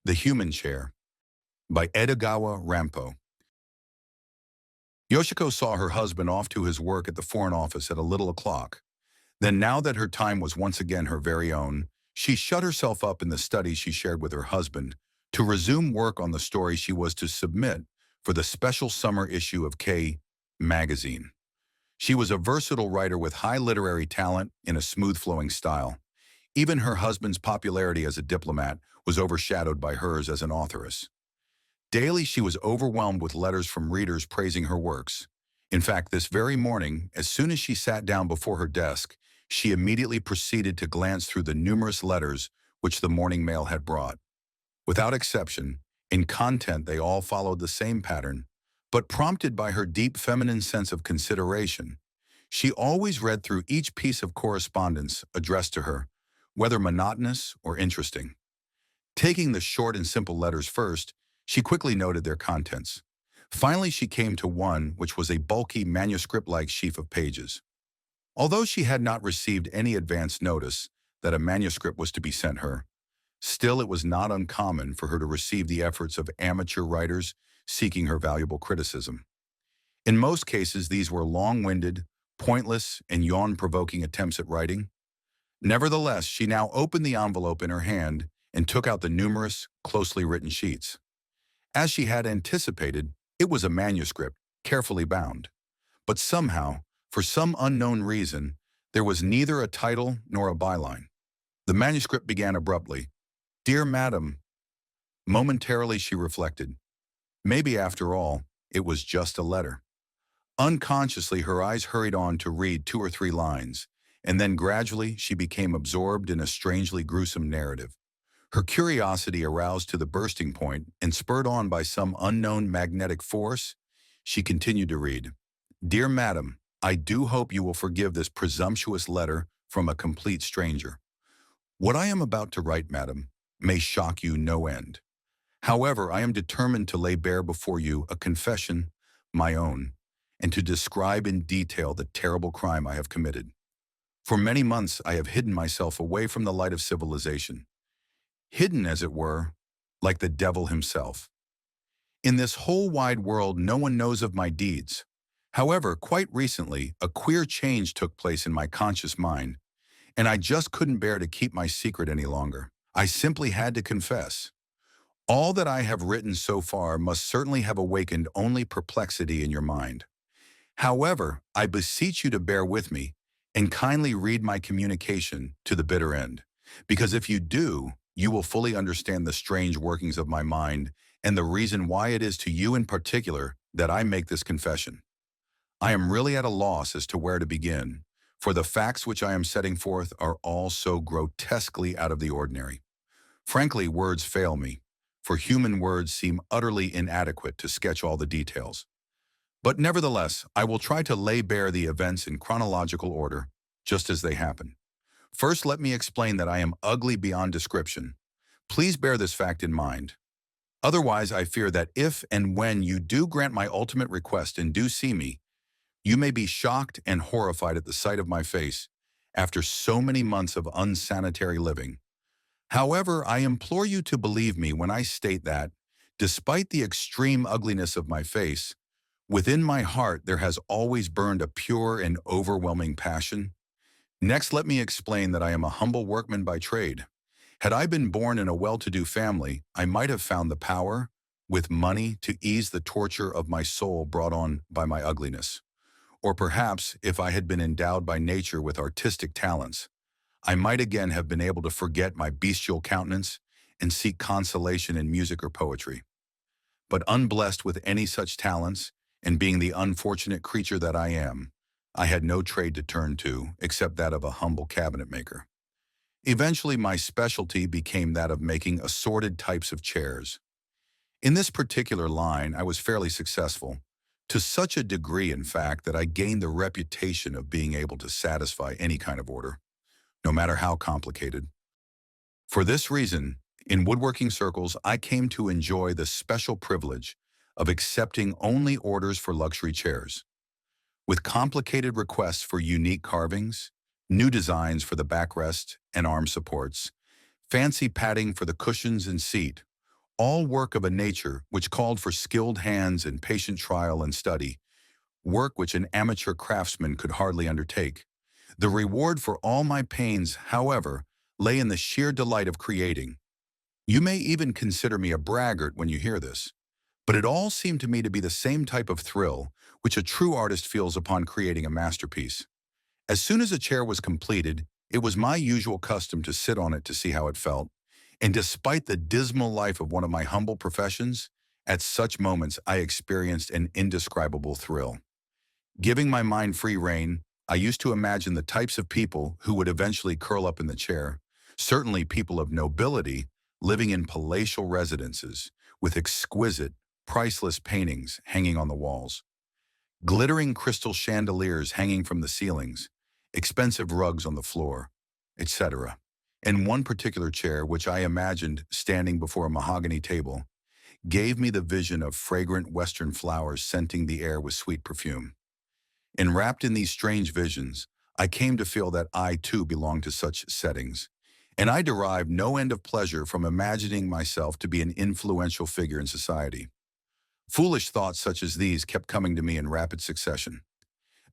The Human Chair by Edogawa Ranpo. Yoshiko saw her husband off to his work at the Foreign Office at a little o'clock. Then, now that her time was once again her very own, she shut herself up in the study she shared with her husband to resume work on the story she was to submit for the special summer issue of K magazine. She was a versatile writer with high literary talent in a smooth-flowing style. Even her husband's popularity as a diplomat was overshadowed by hers as an authoress. Daily, she was overwhelmed with letters from readers praising her works. In fact, this very morning, as soon as she sat down before her desk, she immediately proceeded to glance through the numerous letters which the morning mail had brought. Without exception, in content they all followed the same pattern, but prompted by her deep feminine sense of consideration, she always read through each piece of correspondence addressed to her, whether monotonous or interesting. Taking the short and simple letters first, she quickly noted their contents. Finally, she came to one which was a bulky manuscript-like sheaf of pages. Although she had not received any advance notice that a manuscript was to be sent her, still it was not uncommon for her to receive the efforts of amateur writers seeking her valuable criticism. In most cases, these were long-winded, pointless, and yawn-provoking attempts at writing. Nevertheless, she now opened the envelope in her hand and took out the numerous, closely written sheets. As she had anticipated, it was a manuscript, carefully bound. But somehow, for some unknown reason, there was neither a title nor a byline. The manuscript began abruptly. "Dear Madam." Momentarily she reflected. Maybe after all, it was just a letter. Unconsciously, her eyes hurried on to read 2 or 3 lines, and then gradually she became absorbed in a strangely gruesome narrative. Her curiosity aroused to the bursting point and spurred on by some unknown magnetic force, she continued to read. "Dear Madam, I do hope you will forgive this presumptuous letter from a complete stranger. What I am about to write, Madam, may shock you no end. However, I am determined to lay bare before you a confession, my own, and to describe in detail the terrible crime I have committed. For many months I have hidden myself away from the light of civilization. Hidden, as it were, like the devil himself. In this whole wide world, no one knows of my deeds. However, quite recently, a queer change took place in my conscious mind, and I just couldn't bear to keep my secret any longer. I simply had to confess. All that I have written so far must certainly have awakened only perplexity in your mind. However, I beseech you to bear with me and kindly read my communication to the bitter end, because if you do, you will fully understand the strange workings of my mind and the reason why it is to you in particular that I make this confession. I am really at a loss as to where to begin, for the facts which I am setting forth are all so grotesquely out of the ordinary. Frankly, words fail me, for human words seem utterly inadequate to sketch all the details. But nevertheless, I will try to lay bare the events in chronological order, just as they happen. First, let me explain that I am ugly beyond description. Please bear this fact in mind. Otherwise, I fear that if and when you do grant my ultimate request and do see me, you may be shocked and horrified at the sight of my face after so many months of unsanitary living. However, I implore you to believe me when I state that, despite the extreme ugliness of my face, within my heart there has always burned a pure and overwhelming passion. Next, let me explain that I am a humble workman by trade. Had I been born in a well-to-do family, I might have found the power, with money, to ease the torture of my soul brought on by my ugliness. Or perhaps, if I had been endowed by nature with artistic talents, I might again have been able to forget my bestial countenance and seek consolation in music or poetry. But unblessed with any such talents, and being the unfortunate creature that I am, I had no trade to turn to except that of a humble cabinet maker. Eventually, my specialty became that of making assorted types of chairs. In this particular line, I was fairly successful, to such a degree, in fact, that I gained the reputation of being able to satisfy any kind of order, no matter how complicated. For this reason, in woodworking circles, I came to enjoy the special privilege of accepting only orders for luxury chairs. With complicated requests for unique carvings, new designs for the backrest and arm supports, fancy padding for the cushions and seat, all work of a nature which called for skilled hands and patient trial and study, work which an amateur craftsman could hardly undertake. The reward for all my pains, however, lay in the sheer delight of creating. You may even consider me a braggart when you hear this, but it all seemed to me to be the same type of thrill which a true artist feels upon creating a masterpiece. As soon as a chair was completed, it was my usual custom to sit on it to see how it felt, and despite the dismal life of one of my humble professions, at such moments I experienced an indescribable thrill. Giving my mind free rein, I used to imagine the types of people who would eventually curl up in the chair, certainly people of nobility, living in palatial residences, with exquisite, priceless paintings hanging on the walls, glittering crystal chandeliers hanging from the ceilings, expensive rugs on the floor, etc. And one particular chair, which I imagined standing before a mahogany table, gave me the vision of fragrant western flowers scenting the air with sweet perfume. Enwrapped in these strange visions, I came to feel that I too belonged to such settings, and I derived no end of pleasure from imagining myself to be an influential figure in society. Foolish thoughts such as these kept coming to me in rapid succession.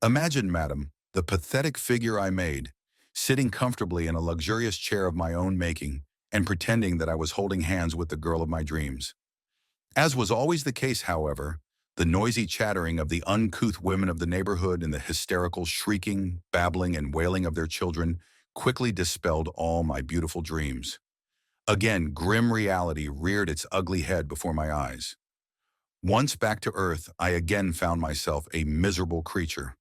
Imagine, madam, the pathetic figure I made, sitting comfortably in a luxurious chair of my own making and pretending that I was holding hands with the girl of my dreams. As was always the case, however, the noisy chattering of the uncouth women of the neighborhood and the hysterical shrieking, babbling, and wailing of their children quickly dispelled all my beautiful dreams. Again, grim reality reared its ugly head before my eyes. Once back to earth, I again found myself a miserable creature,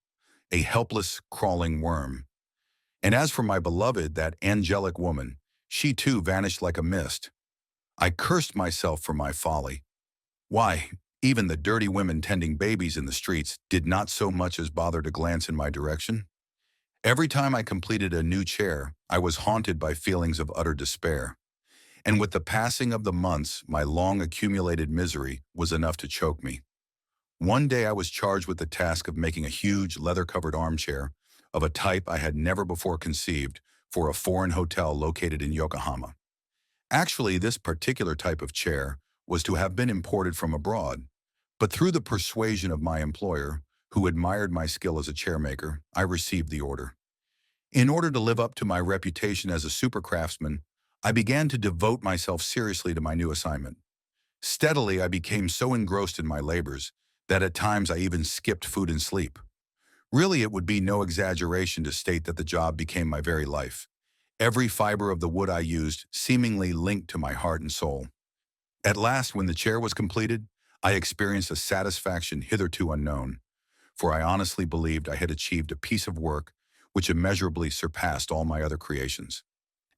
a helpless, crawling worm. And as for my beloved, that angelic woman, she too vanished like a mist. I cursed myself for my folly. Why, even the dirty women tending babies in the streets did not so much as bother to glance in my direction. Every time I completed a new chair, I was haunted by feelings of utter despair. And with the passing of the months, my long accumulated misery was enough to choke me. One day I was charged with the task of making a huge leather-covered armchair of a type I had never before conceived for a foreign hotel located in Yokohama. Actually, this particular type of chair was to have been imported from abroad, but through the persuasion of my employer, who admired my skill as a chairmaker, I received the order. In order to live up to my reputation as a super craftsman, I began to devote myself seriously to my new assignment. Steadily, I became so engrossed in my labors that at times I even skipped food and sleep. Really, it would be no exaggeration to state that the job became my very life. Every fiber of the wood I used seemingly linked to my heart and soul. At last, when the chair was completed, I experienced a satisfaction hitherto unknown, for I honestly believed I had achieved a piece of work which immeasurably surpassed all my other creations.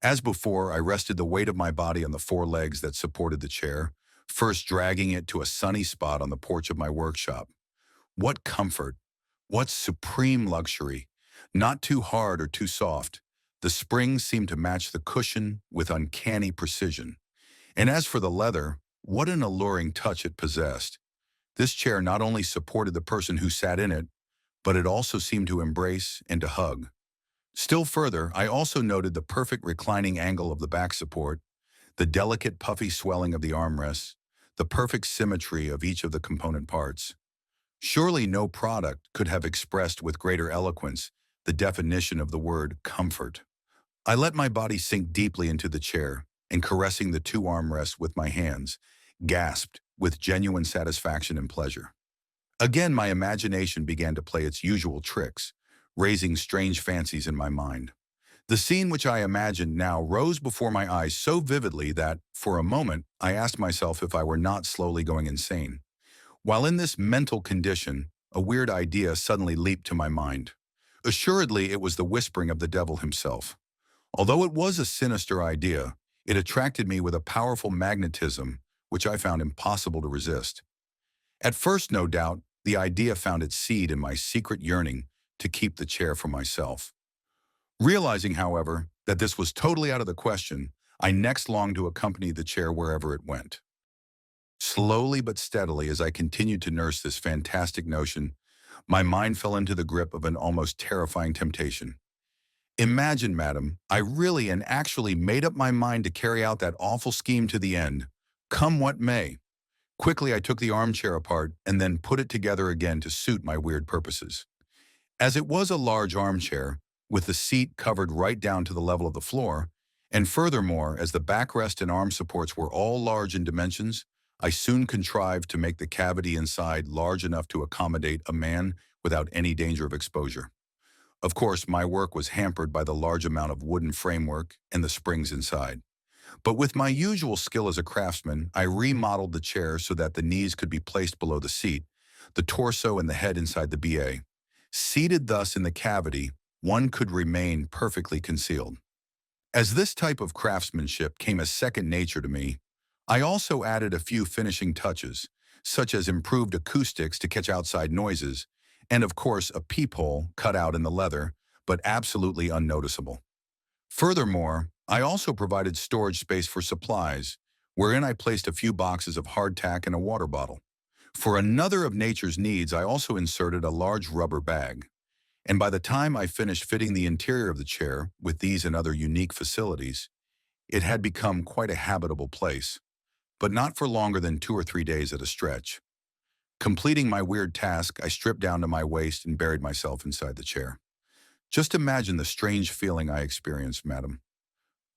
As before, I rested the weight of my body on the four legs that supported the chair, first dragging it to a sunny spot on the porch of my workshop. What comfort! What supreme luxury! Not too hard or too soft. The springs seemed to match the cushion with uncanny precision. And as for the leather, what an alluring touch it possessed. This chair not only supported the person who sat in it, but it also seemed to embrace and to hug. Still further, I also noted the perfect reclining angle of the back support, the delicate puffy swelling of the armrests, the perfect symmetry of each of the component parts. Surely no product could have expressed with greater eloquence the definition of the word comfort. I let my body sink deeply into the chair, and caressing the two armrests with my hands, gasped with genuine satisfaction and pleasure. Again, my imagination began to play its usual tricks, raising strange fancies in my mind. The scene which I imagined now rose before my eyes so vividly that, for a moment, I asked myself if I were not slowly going insane. While in this mental condition, a weird idea suddenly leaped to my mind. Assuredly, it was the whispering of the devil himself. Although it was a sinister idea, it attracted me with a powerful magnetism which I found impossible to resist. At first, no doubt, the idea found its seed in my secret yearning to keep the chair for myself. Realizing, however, that this was totally out of the question, I next longed to accompany the chair wherever it went. Slowly but steadily, as I continued to nurse this fantastic notion, my mind fell into the grip of an almost terrifying temptation. Imagine, madam, I really and actually made up my mind to carry out that awful scheme to the end, Come what may. Quickly, I took the armchair apart and then put it together again to suit my weird purposes. As it was a large armchair, with the seat covered right down to the level of the floor, and furthermore, as the backrest and arm supports were all large in dimensions, I soon contrived to make the cavity inside large enough to accommodate a man without any danger of exposure. Of course, my work was hampered by the large amount of wooden framework and the springs inside. But with my usual skill as a craftsman, I remodeled the chair so that the knees could be placed below the seat, the torso and the head inside the BA. Seated thus in the cavity, one could remain perfectly concealed. As this type of craftsmanship came as second nature to me, I also added a few finishing touches, such as improved acoustics to catch outside noises, and of course a peephole cut out in the leather, but absolutely unnoticeable. Furthermore, I also provided storage space for supplies, wherein I placed a few boxes of hardtack and a water bottle. For another of nature's needs, I also inserted a large rubber bag. And by the time I finished fitting the interior of the chair with these and other unique facilities, it had become quite a habitable place, but not for longer than 2 or 3 days at a stretch. Completing my weird task, I stripped down to my waist and buried myself inside the chair. Just imagine the strange feeling I experienced, madam.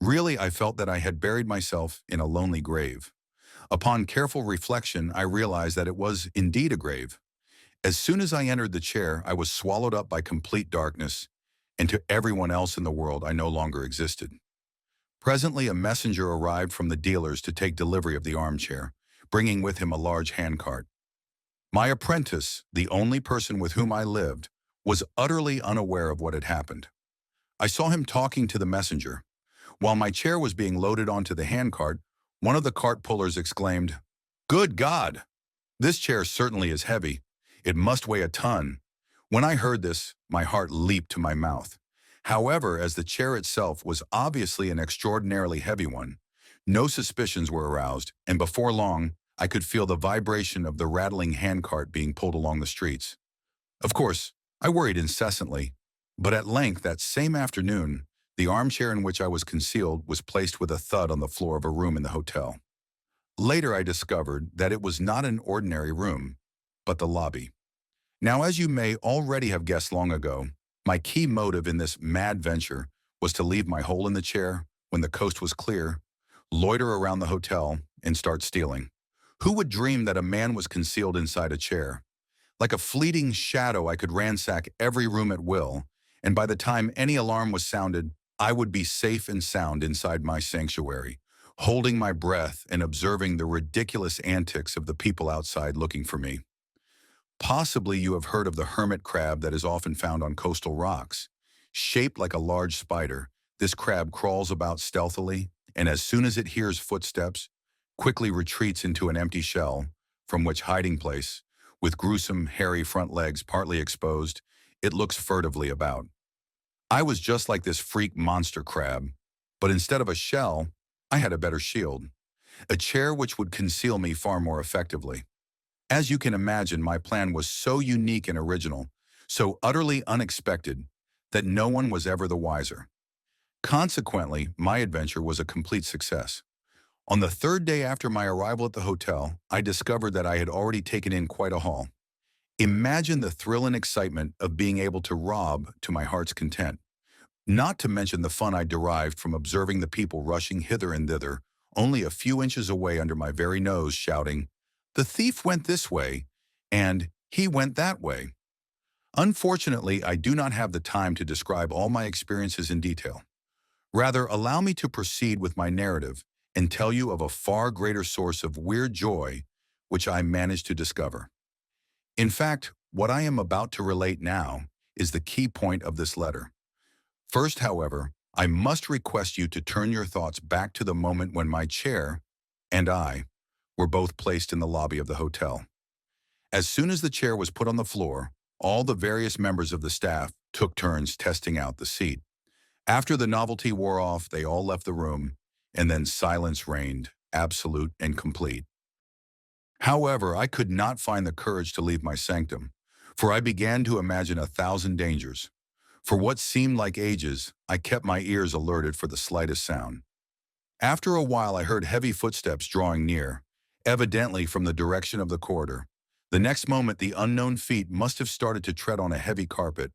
Really, I felt that I had buried myself in a lonely grave. Upon careful reflection, I realized that it was indeed a grave. As soon as I entered the chair, I was swallowed up by complete darkness, and to everyone else in the world, I no longer existed. Presently, a messenger arrived from the dealers to take delivery of the armchair, bringing with him a large handcart. My apprentice, the only person with whom I lived, was utterly unaware of what had happened. I saw him talking to the messenger. While my chair was being loaded onto the handcart, one of the cart pullers exclaimed, "Good God! This chair certainly is heavy. It must weigh a ton." When I heard this, my heart leaped to my mouth. However, as the chair itself was obviously an extraordinarily heavy one, no suspicions were aroused, and before long, I could feel the vibration of the rattling handcart being pulled along the streets. Of course, I worried incessantly, but at length that same afternoon, the armchair in which I was concealed was placed with a thud on the floor of a room in the hotel. Later I discovered that it was not an ordinary room, but the lobby. Now, as you may already have guessed long ago, my key motive in this mad venture was to leave my hole in the chair when the coast was clear, loiter around the hotel, and start stealing. Who would dream that a man was concealed inside a chair? Like a fleeting shadow, I could ransack every room at will, and by the time any alarm was sounded, I would be safe and sound inside my sanctuary, holding my breath and observing the ridiculous antics of the people outside looking for me. Possibly you have heard of the hermit crab that is often found on coastal rocks. Shaped like a large spider, this crab crawls about stealthily, and as soon as it hears footsteps, quickly retreats into an empty shell, from which hiding place, with gruesome, hairy front legs partly exposed, it looks furtively about. I was just like this freak monster crab, but instead of a shell, I had a better shield, a chair which would conceal me far more effectively. As you can imagine, my plan was so unique and original, so utterly unexpected, that no one was ever the wiser. Consequently, my adventure was a complete success. On the third day after my arrival at the hotel, I discovered that I had already taken in quite a haul. Imagine the thrill and excitement of being able to rob to my heart's content, not to mention the fun I derived from observing the people rushing hither and thither, only a few inches away under my very nose, shouting, "The thief went this way," and "He went that way." Unfortunately, I do not have the time to describe all my experiences in detail. Rather, allow me to proceed with my narrative and tell you of a far greater source of weird joy which I managed to discover. In fact, what I am about to relate now is the key point of this letter. First, however, I must request you to turn your thoughts back to the moment when my chair and I were both placed in the lobby of the hotel. As soon as the chair was put on the floor, all the various members of the staff took turns testing out the seat. After the novelty wore off, they all left the room, and then silence reigned, absolute and complete. However, I could not find the courage to leave my sanctum, for I began to imagine 1,000 dangers. For what seemed like ages, I kept my ears alerted for the slightest sound. After a while, I heard heavy footsteps drawing near, evidently from the direction of the corridor. The next moment, the unknown feet must have started to tread on a heavy carpet,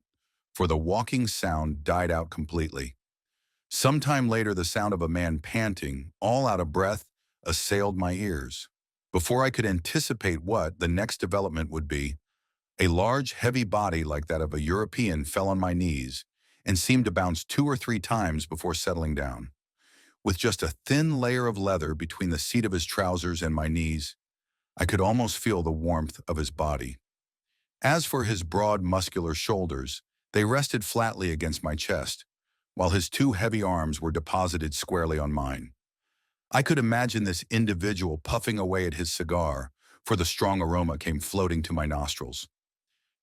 for the walking sound died out completely. Sometime later, the sound of a man panting, all out of breath, assailed my ears. Before I could anticipate what the next development would be, a large, heavy body like that of a European fell on my knees and seemed to bounce 2 or 3 times before settling down. With just a thin layer of leather between the seat of his trousers and my knees, I could almost feel the warmth of his body. As for his broad, muscular shoulders, they rested flatly against my chest, while his 2 heavy arms were deposited squarely on mine. I could imagine this individual puffing away at his cigar, for the strong aroma came floating to my nostrils.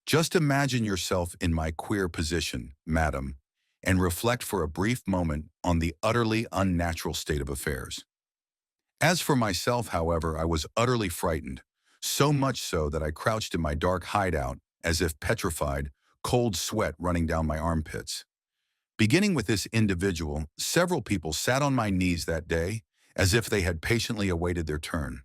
Just imagine yourself in my queer position, madam, and reflect for a brief moment on the utterly unnatural state of affairs. As for myself, however, I was utterly frightened, so much so that I crouched in my dark hideout as if petrified, cold sweat running down my armpits. Beginning with this individual, several people sat on my knees that day as if they had patiently awaited their turn.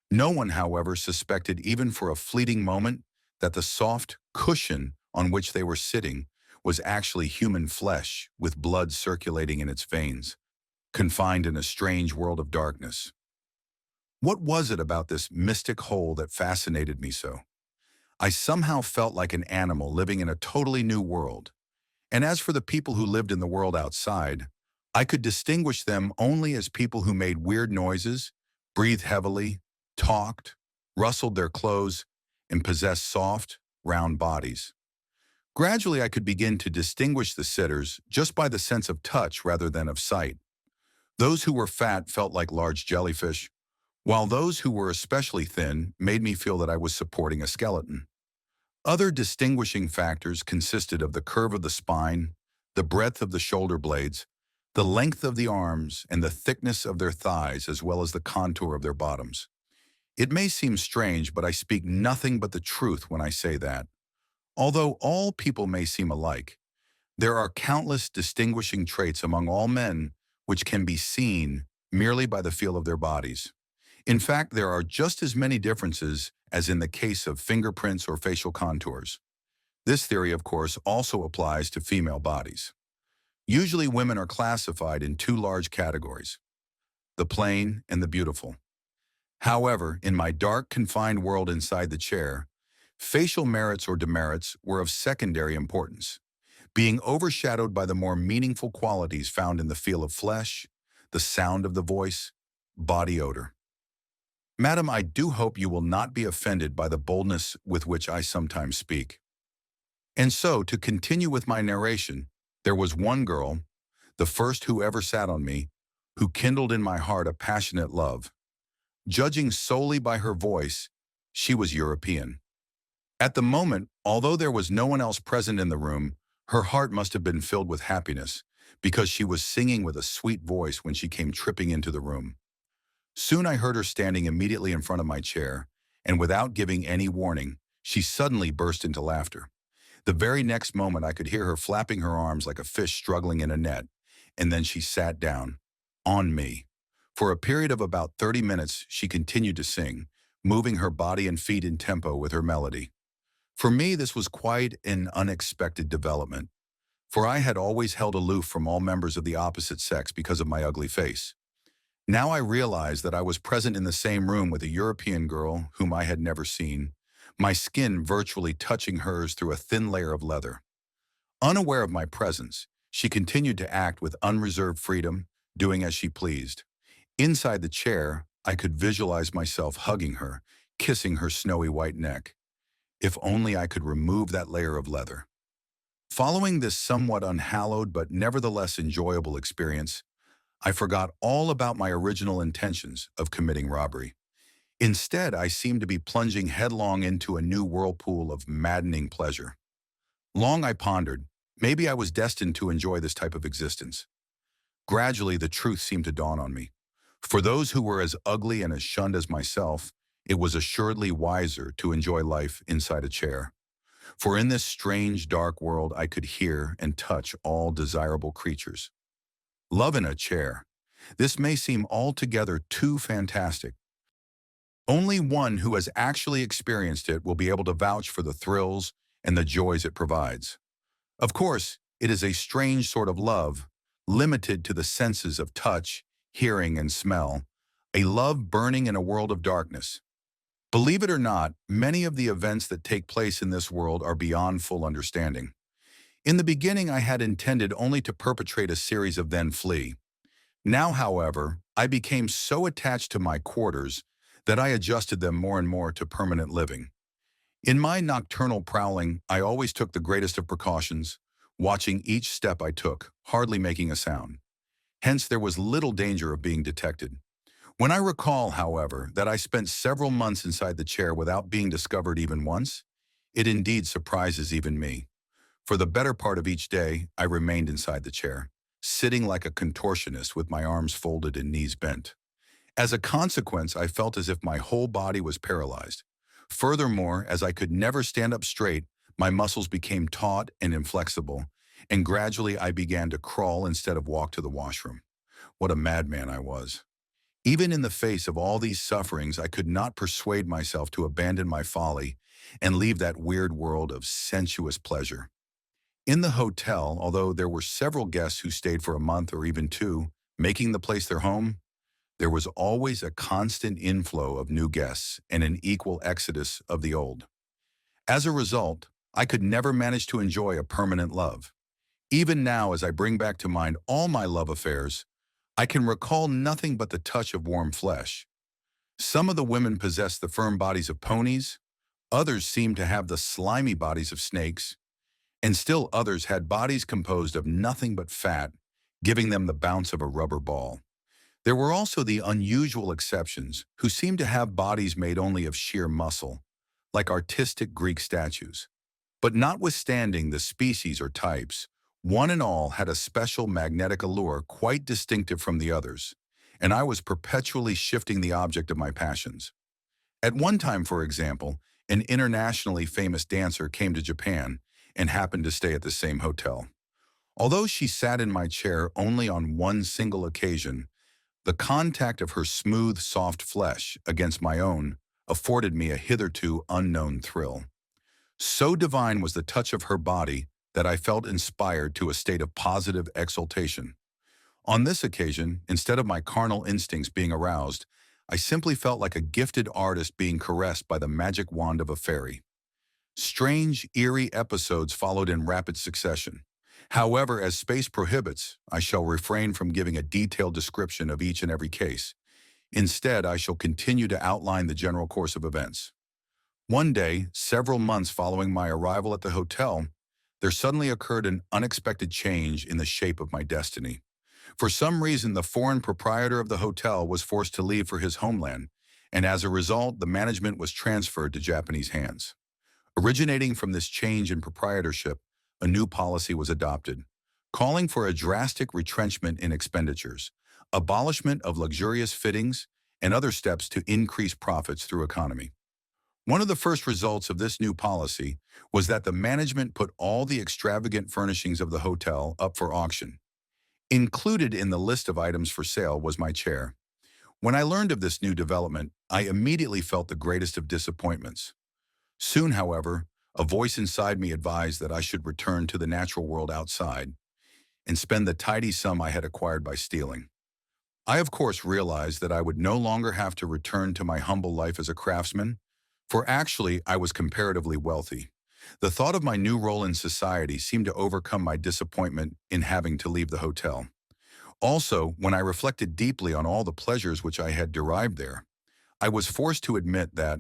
No one, however, suspected even for a fleeting moment that the soft cushion on which they were sitting was actually human flesh with blood circulating in its veins, confined in a strange world of darkness. What was it about this mystic hole that fascinated me so? I somehow felt like an animal living in a totally new world. And as for the people who lived in the world outside, I could distinguish them only as people who made weird noises, breathed heavily, talked, rustled their clothes, and possessed soft, round bodies. Gradually, I could begin to distinguish the sitters just by the sense of touch rather than of sight. Those who were fat felt like large jellyfish, while those who were especially thin made me feel that I was supporting a skeleton. Other distinguishing factors consisted of the curve of the spine, the breadth of the shoulder blades, the length of the arms, and the thickness of their thighs, as well as the contour of their bottoms. It may seem strange, but I speak nothing but the truth when I say that, although all people may seem alike, there are countless distinguishing traits among all men which can be seen merely by the feel of their bodies. In fact, there are just as many differences as in the case of fingerprints or facial contours. This theory, of course, also applies to female bodies. Usually, women are classified in 2 large categories: the plain and the beautiful. However, in my dark, confined world inside the chair, facial merits or demerits were of secondary importance, being overshadowed by the more meaningful qualities found in the feel of flesh, the sound of the voice, body odor. Madam, I do hope you will not be offended by the boldness with which I sometimes speak. And so, to continue with my narration, there was one girl, the first who ever sat on me, who kindled in my heart a passionate love. Judging solely by her voice, she was European. At the moment, although there was no one else present in the room, her heart must have been filled with happiness, because she was singing with a sweet voice when she came tripping into the room. Soon I heard her standing immediately in front of my chair, and without giving any warning, she suddenly burst into laughter. The very next moment I could hear her flapping her arms like a fish struggling in a net, and then she sat down, on me. For a period of about 30 minutes, she continued to sing, moving her body and feet in tempo with her melody. For me, this was quite an unexpected development, for I had always held aloof from all members of the opposite sex because of my ugly face. Now I realized that I was present in the same room with a European girl whom I had never seen, my skin virtually touching hers through a thin layer of leather. Unaware of my presence, she continued to act with unreserved freedom, doing as she pleased. Inside the chair, I could visualize myself hugging her, kissing her snowy white neck. If only I could remove that layer of leather. Following this somewhat unhallowed but nevertheless enjoyable experience, I forgot all about my original intentions of committing robbery. Instead, I seemed to be plunging headlong into a new whirlpool of maddening pleasure. Long I pondered, maybe I was destined to enjoy this type of existence. Gradually, the truth seemed to dawn on me. For those who were as ugly and as shunned as myself, it was assuredly wiser to enjoy life inside a chair. For in this strange, dark world, I could hear and touch all desirable creatures. Love in a chair. This may seem altogether too fantastic. Only one who has actually experienced it will be able to vouch for the thrills and the joys it provides. Of course, it is a strange sort of love, limited to the senses of touch, hearing, and smell, a love burning in a world of darkness. Believe it or not, many of the events that take place in this world are beyond full understanding. In the beginning, I had intended only to perpetrate a series of then flee. Now, however, I became so attached to my quarters that I adjusted them more and more to permanent living. In my nocturnal prowling, I always took the greatest of precautions, watching each step I took, hardly making a sound. Hence, there was little danger of being detected. When I recall, however, that I spent several months inside the chair without being discovered even once, it indeed surprises even me. For the better part of each day, I remained inside the chair, sitting like a contortionist with my arms folded and knees bent. As a consequence, I felt as if my whole body was paralyzed. Furthermore, as I could never stand up straight, my muscles became taut and inflexible, and gradually I began to crawl instead of walk to the washroom. What a madman I was. Even in the face of all these sufferings, I could not persuade myself to abandon my folly and leave that weird world of sensuous pleasure. In the hotel, although there were several guests who stayed for a month or even two, making the place their home, there was always a constant inflow of new guests and an equal exodus of the old. As a result, I could never manage to enjoy a permanent love. Even now, as I bring back to mind all my love affairs, I can recall nothing but the touch of warm flesh. Some of the women possessed the firm bodies of ponies, others seemed to have the slimy bodies of snakes, and still others had bodies composed of nothing but fat, giving them the bounce of a rubber ball. There were also the unusual exceptions, who seemed to have bodies made only of sheer muscle, like artistic Greek statues. But notwithstanding the species or types, one and all had a special magnetic allure quite distinctive from the others, and I was perpetually shifting the object of my passions. At one time, for example, an internationally famous dancer came to Japan and happened to stay at the same hotel. Although she sat in my chair only on one single occasion, the contact of her smooth, soft flesh against my own afforded me a hitherto unknown thrill. So divine was the touch of her body that I felt inspired to a state of positive exultation. On this occasion, instead of my carnal instincts being aroused, I simply felt like a gifted artist being caressed by the magic wand of a fairy. Strange, eerie episodes followed in rapid succession. However, as space prohibits, I shall refrain from giving a detailed description of each and every case. Instead, I shall continue to outline the general course of events. One day, several months following my arrival at the hotel, there suddenly occurred an unexpected change in the shape of my destiny. For some reason, the foreign proprietor of the hotel was forced to leave for his homeland, and as a result, the management was transferred to Japanese hands. Originating from this change in proprietorship, a new policy was adopted, calling for a drastic retrenchment in expenditures, abolishment of luxurious fittings, and other steps to increase profits through economy. One of the first results of this new policy was that the management put all the extravagant furnishings of the hotel up for auction. Included in the list of items for sale was my chair. When I learned of this new development, I immediately felt the greatest of disappointments. Soon, however, a voice inside me advised that I should return to the natural world outside and spend the tidy sum I had acquired by stealing. I, of course, realized that I would no longer have to return to my humble life as a craftsman, for actually I was comparatively wealthy. The thought of my new role in society seemed to overcome my disappointment in having to leave the hotel. Also, when I reflected deeply on all the pleasures which I had derived there, I was forced to admit that,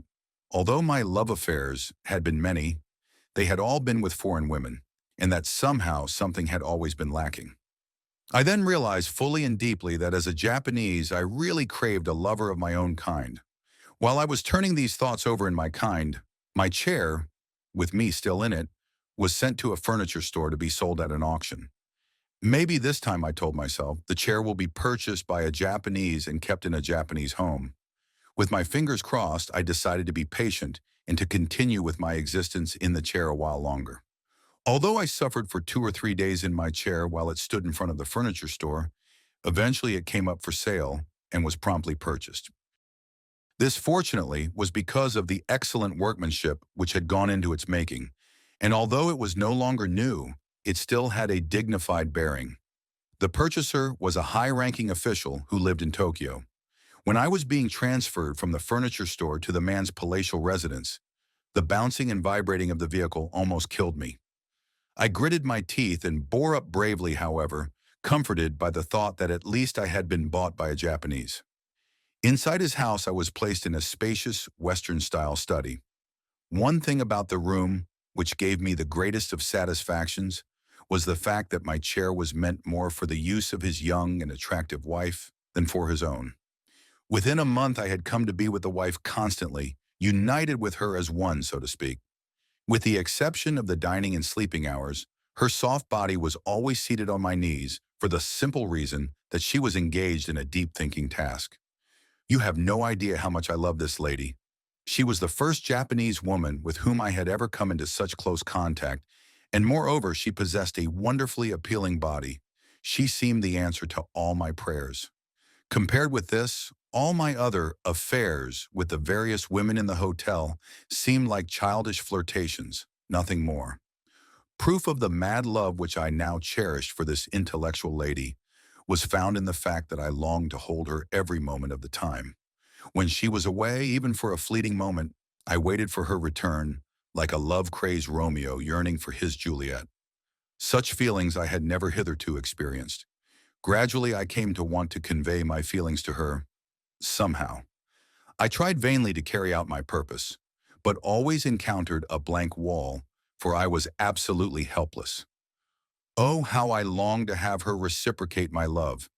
although my love affairs had been many, they had all been with foreign women, and that somehow something had always been lacking. I then realized fully and deeply that as a Japanese, I really craved a lover of my own kind. While I was turning these thoughts over in my chair, with me still in it, was sent to a furniture store to be sold at an auction. Maybe this time, I told myself, the chair will be purchased by a Japanese and kept in a Japanese home. With my fingers crossed, I decided to be patient and to continue with my existence in the chair a while longer. Although I suffered for 2 or 3 days in my chair while it stood in front of the furniture store, Eventually, it came up for sale and was promptly purchased. This, fortunately, was because of the excellent workmanship which had gone into its making, and although it was no longer new, it still had a dignified bearing. The purchaser was a high-ranking official who lived in Tokyo. When I was being transferred from the furniture store to the man's palatial residence, the bouncing and vibrating of the vehicle almost killed me. I gritted my teeth and bore up bravely, however, comforted by the thought that at least I had been bought by a Japanese. Inside his house, I was placed in a spacious, Western-style study. One thing about the room, which gave me the greatest of satisfactions, was the fact that my chair was meant more for the use of his young and attractive wife than for his own. Within a month, I had come to be with the wife constantly, united with her as one, so to speak. With the exception of the dining and sleeping hours, her soft body was always seated on my knees for the simple reason that she was engaged in a deep thinking task. You have no idea how much I love this lady. She was the first Japanese woman with whom I had ever come into such close contact, and moreover, she possessed a wonderfully appealing body. She seemed the answer to all my prayers. Compared with this, all my other affairs with the various women in the hotel seemed like childish flirtations, nothing more. Proof of the mad love which I now cherished for this intellectual lady was found in the fact that I longed to hold her every moment of the time. When she was away, even for a fleeting moment, I waited for her return, like a love-crazed Romeo yearning for his Juliet. Such feelings I had never hitherto experienced. Gradually, I came to want to convey my feelings to her, somehow. I tried vainly to carry out my purpose, but always encountered a blank wall, for I was absolutely helpless. Oh, how I longed to have her reciprocate my love.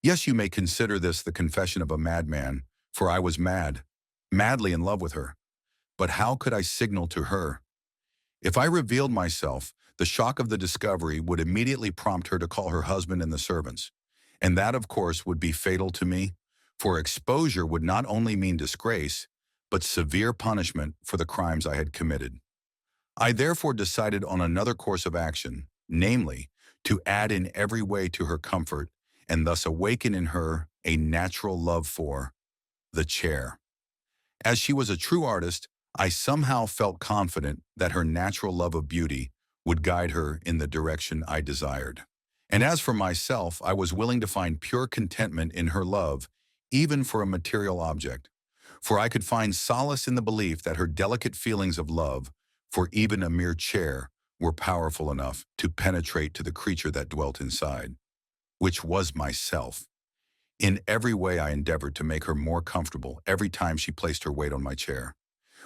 Yes, you may consider this the confession of a madman, for I was mad, madly in love with her. But how could I signal to her? If I revealed myself, the shock of the discovery would immediately prompt her to call her husband and the servants. And that, of course, would be fatal to me, for exposure would not only mean disgrace, but severe punishment for the crimes I had committed. I therefore decided on another course of action, namely, to add in every way to her comfort and thus awaken in her a natural love for the chair. As she was a true artist, I somehow felt confident that her natural love of beauty would guide her in the direction I desired. And as for myself, I was willing to find pure contentment in her love, even for a material object, for I could find solace in the belief that her delicate feelings of love for even a mere chair were powerful enough to penetrate to the creature that dwelt inside, which was myself. In every way I endeavored to make her more comfortable every time she placed her weight on my chair.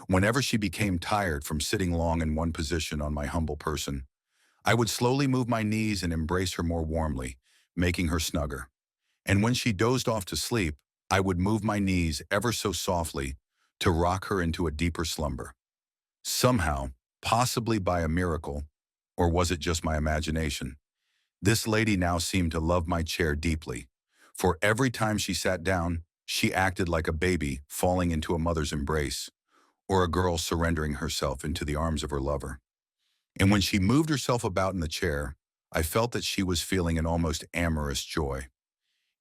Whenever she became tired from sitting long in one position on my humble person, I would slowly move my knees and embrace her more warmly, making her snugger. And when she dozed off to sleep, I would move my knees ever so softly to rock her into a deeper slumber. Somehow, possibly by a miracle, or was it just my imagination, this lady now seemed to love my chair deeply, for every time she sat down, she acted like a baby falling into a mother's embrace, or a girl surrendering herself into the arms of her lover. And when she moved herself about in the chair, I felt that she was feeling an almost amorous joy.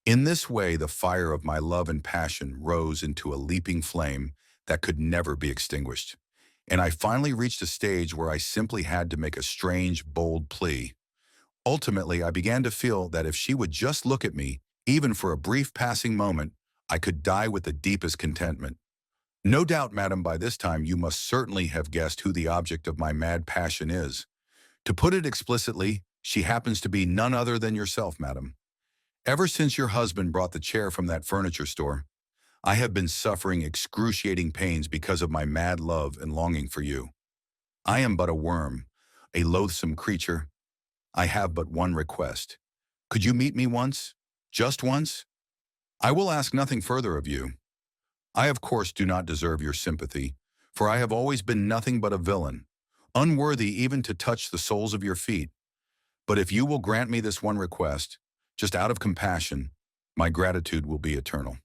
In this way, the fire of my love and passion rose into a leaping flame that could never be extinguished. And I finally reached a stage where I simply had to make a strange, bold plea. Ultimately, I began to feel that if she would just look at me, even for a brief passing moment, I could die with the deepest contentment. No doubt, madam, by this time you must certainly have guessed who the object of my mad passion is. To put it explicitly, she happens to be none other than yourself, madam. Ever since your husband brought the chair from that furniture store, I have been suffering excruciating pains because of my mad love and longing for you. I am but a worm, a loathsome creature. I have but one request. Could you meet me once? Just once? I will ask nothing further of you. I, of course, do not deserve your sympathy, for I have always been nothing but a villain, unworthy even to touch the soles of your feet. But if you will grant me this one request, just out of compassion, my gratitude will be eternal.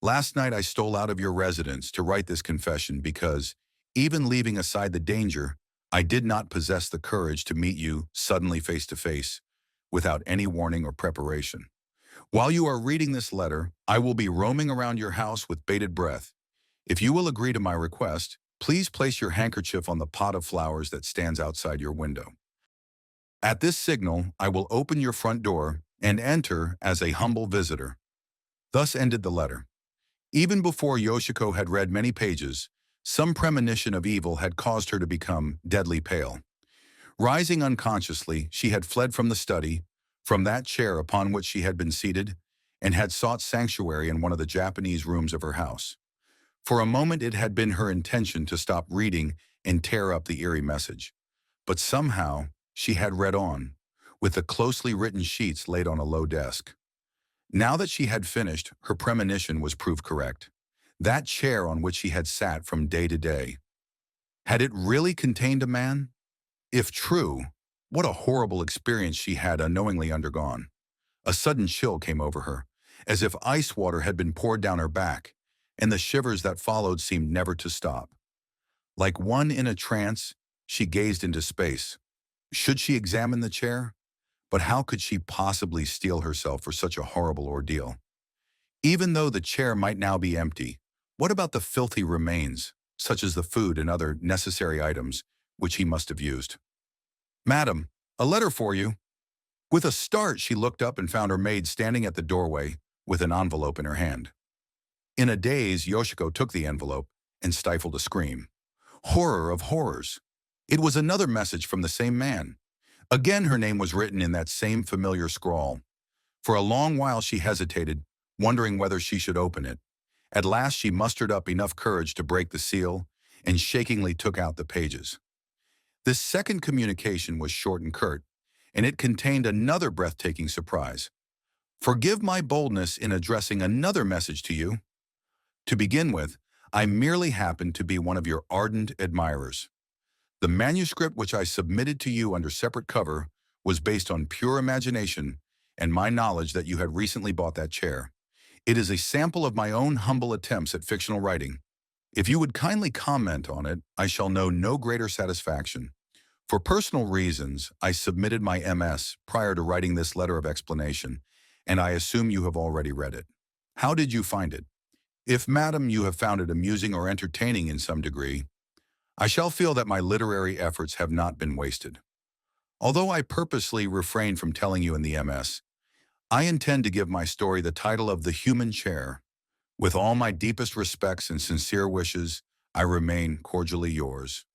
Last night I stole out of your residence to write this confession because, even leaving aside the danger, I did not possess the courage to meet you suddenly face to face, without any warning or preparation. While you are reading this letter, I will be roaming around your house with bated breath. If you will agree to my request, please place your handkerchief on the pot of flowers that stands outside your window. At this signal, I will open your front door and enter as a humble visitor. Thus ended the letter. Even before Yoshiko had read many pages, some premonition of evil had caused her to become deadly pale. Rising unconsciously, she had fled from the study, from that chair upon which she had been seated, and had sought sanctuary in one of the Japanese rooms of her house. For a moment it had been her intention to stop reading and tear up the eerie message. But somehow, she had read on, with the closely written sheets laid on a low desk. Now that she had finished, her premonition was proved correct. That chair on which she had sat from day to day, had it really contained a man? If true, what a horrible experience she had unknowingly undergone. A sudden chill came over her, as if ice water had been poured down her back, and the shivers that followed seemed never to stop. Like one in a trance, she gazed into space. Should she examine the chair? But how could she possibly steel herself for such a horrible ordeal? Even though the chair might now be empty, what about the filthy remains, such as the food and other necessary items, which he must have used? "Madam, a letter for you." With a start, she looked up and found her maid standing at the doorway with an envelope in her hand. In a daze, Yoshiko took the envelope and stifled a scream. Horror of horrors! It was another message from the same man. Again, her name was written in that same familiar scrawl. For a long while she hesitated, wondering whether she should open it. At last she mustered up enough courage to break the seal and shakingly took out the pages. This second communication was short and curt, and it contained another breathtaking surprise. "Forgive my boldness in addressing another message to you. To begin with, I merely happen to be one of your ardent admirers. The manuscript which I submitted to you under separate cover was based on pure imagination and my knowledge that you had recently bought that chair. It is a sample of my own humble attempts at fictional writing. If you would kindly comment on it, I shall know no greater satisfaction. For personal reasons, I submitted my MS prior to writing this letter of explanation, and I assume you have already read it. How did you find it? If, madam, you have found it amusing or entertaining in some degree, I shall feel that my literary efforts have not been wasted. Although I purposely refrain from telling you in the MS, I intend to give my story the title of The Human Chair. With all my deepest respects and sincere wishes, I remain cordially yours."